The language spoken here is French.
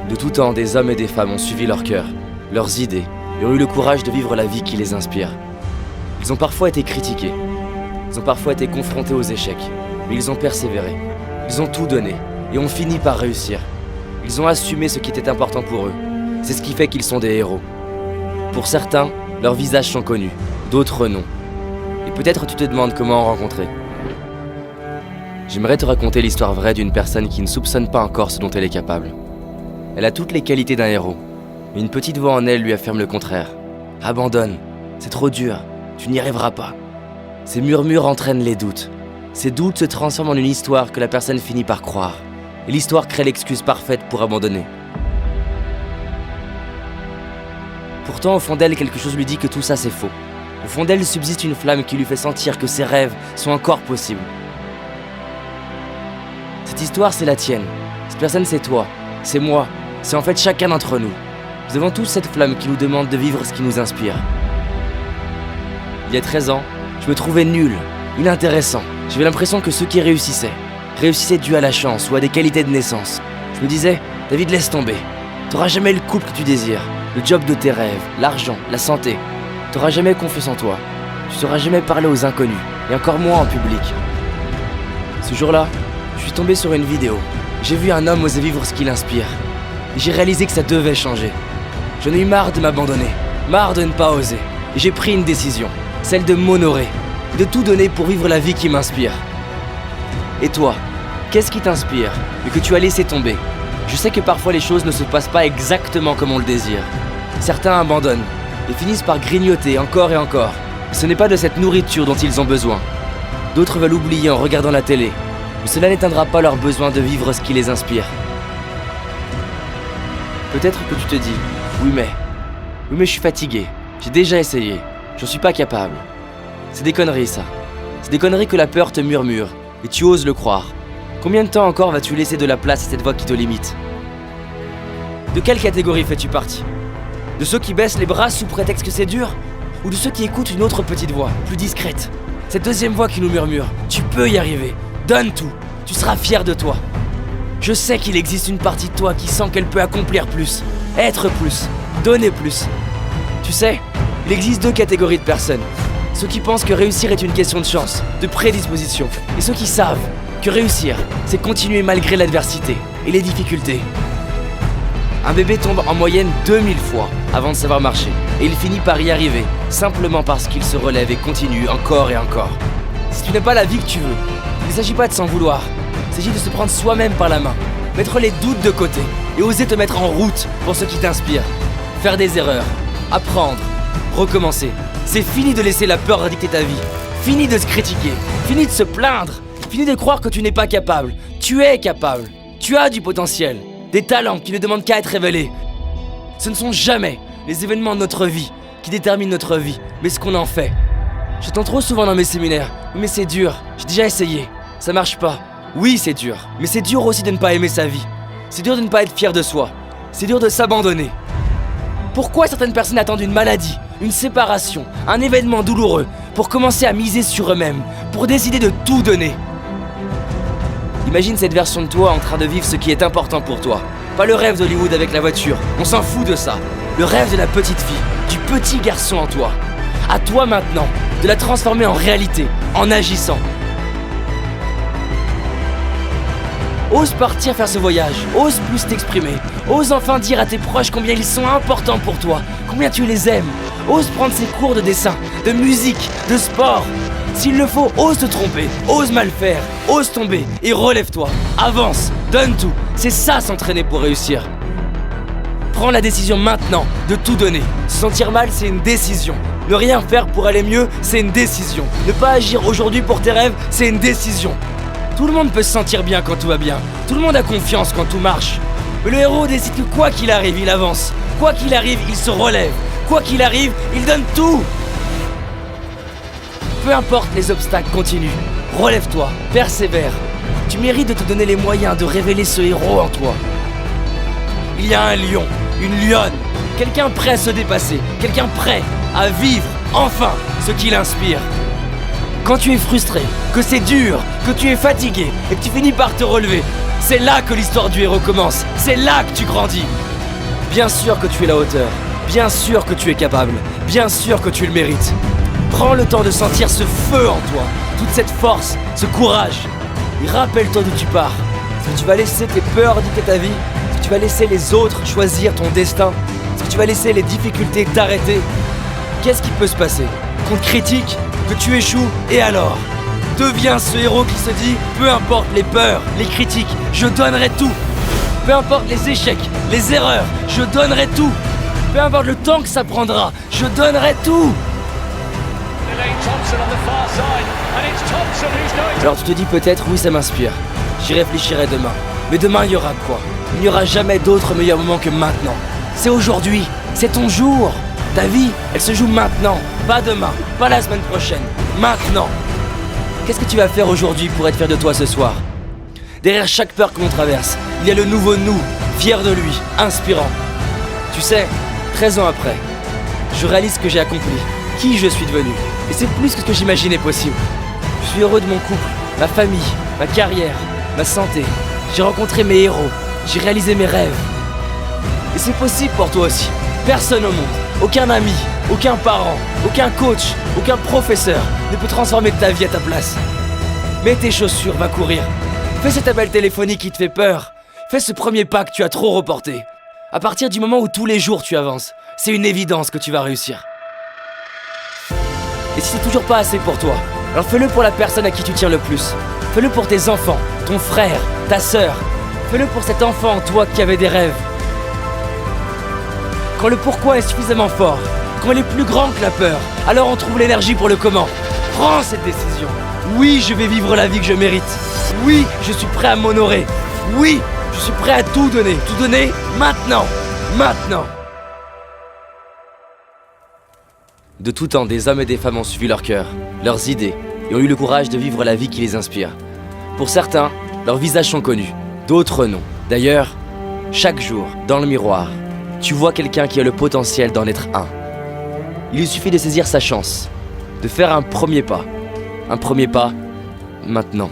De tout temps, des hommes et des femmes ont suivi leur cœur, leurs idées, et ont eu le courage de vivre la vie qui les inspire. Ils ont parfois été critiqués, ils ont parfois été confrontés aux échecs, mais ils ont persévéré. Ils ont tout donné, et ont fini par réussir. Ils ont assumé ce qui était important pour eux. C'est ce qui fait qu'ils sont des héros. Pour certains, leurs visages sont connus, d'autres non. Et peut-être tu te demandes comment en rencontrer. J'aimerais te raconter l'histoire vraie d'une personne qui ne soupçonne pas encore ce dont elle est capable. Elle a toutes les qualités d'un héros, mais une petite voix en elle lui affirme le contraire. Abandonne, c'est trop dur, tu n'y arriveras pas. Ces murmures entraînent les doutes. Ces doutes se transforment en une histoire que la personne finit par croire. Et l'histoire crée l'excuse parfaite pour abandonner. Pourtant, au fond d'elle, quelque chose lui dit que tout ça c'est faux. Au fond d'elle subsiste une flamme qui lui fait sentir que ses rêves sont encore possibles. Cette histoire, c'est la tienne. Cette personne, c'est toi. C'est moi. C'est en fait chacun d'entre nous. Nous avons tous cette flamme qui nous demande de vivre ce qui nous inspire. Il y a 13 ans, je me trouvais nul, inintéressant. J'avais l'impression que ceux qui réussissaient dû à la chance ou à des qualités de naissance. Je me disais, David, laisse tomber. T'auras jamais le couple que tu désires, le job de tes rêves, l'argent, la santé. T'auras jamais confiance en toi. Tu sauras jamais parler aux inconnus, et encore moins en public. Ce jour-là, je suis tombé sur une vidéo. J'ai vu un homme oser vivre ce qui l'inspire. Et j'ai réalisé que ça devait changer. J'en ai eu marre de m'abandonner, marre de ne pas oser. Et j'ai pris une décision, celle de m'honorer, de tout donner pour vivre la vie qui m'inspire. Et toi, qu'est-ce qui t'inspire et que tu as laissé tomber? Je sais que parfois les choses ne se passent pas exactement comme on le désire. Certains abandonnent et finissent par grignoter encore et encore. Ce n'est pas de cette nourriture dont ils ont besoin. D'autres veulent oublier en regardant la télé. Mais cela n'éteindra pas leur besoin de vivre ce qui les inspire. Peut-être que tu te dis, oui mais je suis fatigué, j'ai déjà essayé, j'en suis pas capable. C'est des conneries ça. C'est des conneries que la peur te murmure, et tu oses le croire. Combien de temps encore vas-tu laisser de la place à cette voix qui te limite? De quelle catégorie fais-tu partie? De ceux qui baissent les bras sous prétexte que c'est dur? Ou de ceux qui écoutent une autre petite voix, plus discrète? Cette deuxième voix qui nous murmure, tu peux y arriver, donne tout, tu seras fier de toi. Je sais qu'il existe une partie de toi qui sent qu'elle peut accomplir plus, être plus, donner plus. Tu sais, il existe deux catégories de personnes. Ceux qui pensent que réussir est une question de chance, de prédisposition, et ceux qui savent que réussir, c'est continuer malgré l'adversité et les difficultés. Un bébé tombe en moyenne 2000 fois avant de savoir marcher, et il finit par y arriver, simplement parce qu'il se relève et continue encore et encore. Si tu n'as pas la vie que tu veux, il ne s'agit pas de s'en vouloir, il s'agit de se prendre soi-même par la main, mettre les doutes de côté et oser te mettre en route pour ce qui t'inspire. Faire des erreurs, apprendre, recommencer. C'est fini de laisser la peur dicter ta vie, fini de se critiquer, fini de se plaindre, fini de croire que tu n'es pas capable. Tu es capable, tu as du potentiel, des talents qui ne demandent qu'à être révélés. Ce ne sont jamais les événements de notre vie qui déterminent notre vie, mais ce qu'on en fait. J'entends trop souvent dans mes séminaires, mais c'est dur, j'ai déjà essayé, ça marche pas. Oui, c'est dur, mais c'est dur aussi de ne pas aimer sa vie. C'est dur de ne pas être fier de soi. C'est dur de s'abandonner. Pourquoi certaines personnes attendent une maladie, une séparation, un événement douloureux pour commencer à miser sur eux-mêmes, pour décider de tout donner? Imagine cette version de toi en train de vivre ce qui est important pour toi. Pas le rêve d'Hollywood avec la voiture, on s'en fout de ça. Le rêve de la petite fille, du petit garçon en toi. À toi maintenant de la transformer en réalité, en agissant. Ose partir faire ce voyage, ose plus t'exprimer, ose enfin dire à tes proches combien ils sont importants pour toi, combien tu les aimes. Ose prendre ces cours de dessin, de musique, de sport. S'il le faut, ose te tromper, ose mal faire, ose tomber et relève-toi. Avance, donne tout, c'est ça s'entraîner pour réussir. Prends la décision maintenant de tout donner. Se sentir mal, c'est une décision. Ne rien faire pour aller mieux, c'est une décision. Ne pas agir aujourd'hui pour tes rêves, c'est une décision. Tout le monde peut se sentir bien quand tout va bien. Tout le monde a confiance quand tout marche. Mais le héros décide que quoi qu'il arrive, il avance. Quoi qu'il arrive, il se relève. Quoi qu'il arrive, il donne tout. Peu importe les obstacles, continue. Relève-toi, persévère. Tu mérites de te donner les moyens de révéler ce héros en toi. Il y a un lion, une lionne, quelqu'un prêt à se dépasser, quelqu'un prêt à vivre enfin ce qui l'inspire. Quand tu es frustré, que c'est dur, que tu es fatigué et que tu finis par te relever, c'est là que l'histoire du héros commence. C'est là que tu grandis. Bien sûr que tu es à la hauteur. Bien sûr que tu es capable. Bien sûr que tu le mérites. Prends le temps de sentir ce feu en toi, toute cette force, ce courage. Et rappelle-toi d'où tu pars. Est-ce que tu vas laisser tes peurs dicter ta vie? Est-ce que tu vas laisser les autres choisir ton destin? Est-ce que tu vas laisser les difficultés t'arrêter? Qu'est-ce qui peut se passer? Qu'on te critique, que tu échoues, et alors? Deviens ce héros qui se dit, peu importe les peurs, les critiques, je donnerai tout. Peu importe les échecs, les erreurs, je donnerai tout. Peu importe le temps que ça prendra, je donnerai tout. Alors tu te dis peut-être, oui ça m'inspire, j'y réfléchirai demain. Mais demain il y aura quoi? Il n'y aura jamais d'autre meilleur moment que maintenant. C'est aujourd'hui, c'est ton jour. Ta vie, elle se joue maintenant, pas demain, pas la semaine prochaine, maintenant. Qu'est-ce que tu vas faire aujourd'hui pour être fier de toi ce soir? Derrière chaque peur que l'on traverse, il y a le nouveau nous, fier de lui, inspirant. Tu sais, 13 ans après, je réalise ce que j'ai accompli, qui je suis devenu. Et c'est plus que ce que j'imaginais possible. Je suis heureux de mon couple, ma famille, ma carrière, ma santé. J'ai rencontré mes héros, j'ai réalisé mes rêves. Et c'est possible pour toi aussi. Personne au monde, aucun ami, aucun parent, aucun coach, aucun professeur ne peut transformer ta vie à ta place. Mets tes chaussures, va courir. Fais cet appel téléphonique qui te fait peur. Fais ce premier pas que tu as trop reporté. À partir du moment où tous les jours tu avances, c'est une évidence que tu vas réussir. Et si c'est toujours pas assez pour toi, alors fais-le pour la personne à qui tu tiens le plus. Fais-le pour tes enfants, ton frère, ta sœur. Fais-le pour cet enfant en toi qui avait des rêves. Quand le pourquoi est suffisamment fort, quand il est plus grand que la peur, alors on trouve l'énergie pour le comment. Prends cette décision. Oui, je vais vivre la vie que je mérite. Oui, je suis prêt à m'honorer. Oui, je suis prêt à tout donner. Tout donner maintenant. Maintenant. De tout temps, des hommes et des femmes ont suivi leur cœur, leurs idées, et ont eu le courage de vivre la vie qui les inspire. Pour certains, leurs visages sont connus, d'autres non. D'ailleurs, chaque jour, dans le miroir, tu vois quelqu'un qui a le potentiel d'en être un. Il lui suffit de saisir sa chance, de faire un premier pas. Un premier pas, maintenant.